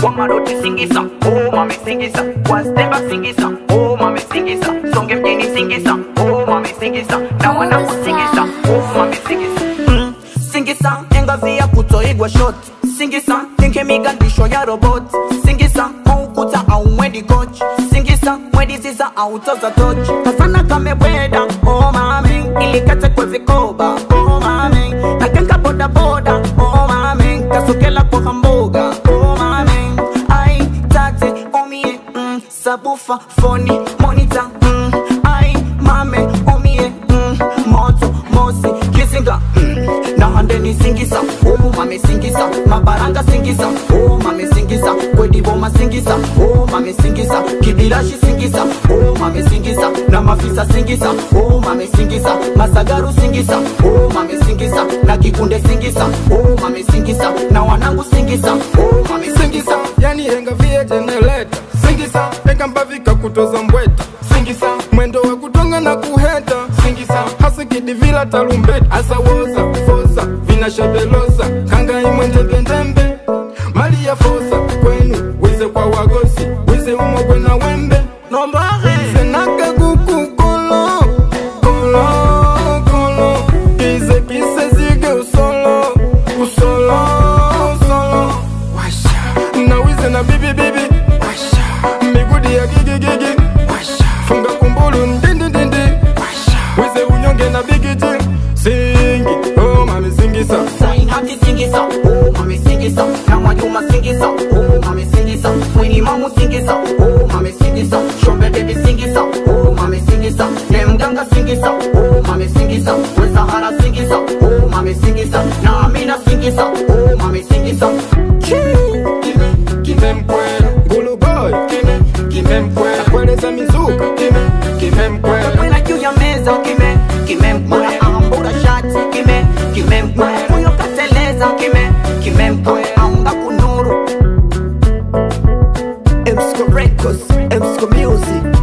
Wamaroti singisa, oh mami singisa. Wastemba singisa, oh mami singisa. Songe mjini singisa, oh mami singisa. Na wanangu singisa, oh mami singisa. Singisa, engavia kutoigwa shot. Singisa, ninke migandisho ya robot. Singisa, ukuta au mwendi coach. Singisa, mwendi ziza au toza touch. Kasana kame bweda, oh mami. Ilikate kwe vikoba, oh mami. Nakenka boda boda, oh mami. Kasukela kwa hamboga, oh mami. Ay, tate, omie, sabufa, phony, monitor, ay, mame, omie, moto, mosi, kisinga, na handeni singisa, oh mame singisa, mabaranga singisa, oh mame singisa, kwedi boma singisa, oh mame singisa, kibilashi singisa, oh mame singisa, na mafisa singisa, oh mame singisa, masagaru singisa, oh mame singisa, na kikunde singisa, oh mame singisa, na wanangu singisa, oh mame singisa. Yani henga via jeneleta singisa, henga mbavika kutoza mbweta singisa, mwendo wa kutonga na kuheta singisa, hasikidi vila talumbeta asawoza, fosa, vina shabeloza kanga imwenje pendembe mali ya fosa, kwenu, wize kwa wagosi wize umogwe na wembe nombare senaka kuku kolo, kolo, kolo kize kise zige usolo, usolo, usolo washa, na wize na bibi bibi washa, migudi ya gigi gigi washa, funga kumbulu ndindi ndindi washa, wize unyonge na bigiji singi, oh mami singisa. Sain hati singisa, oh mami singisa. Na wajuma singisa, oh mami singisa. Mwini mamu singisa, oh mami singisa. Shombe baby singisa, oh mami singisa. Nemganga singisa, oh mami singisa. Wesahara singisa, oh mami singisa. Na Amina singisa, oh mami singisa. Kime mkwela, Gulu boy, kime mkwela, kweleza mizuka, kime mkwela, kwela juu ya meza, kime mkwela, ambura shati, kime mkwela, moyo kateleza, kime mkwela, anga kunuru. Emsco Records, Emsco Music.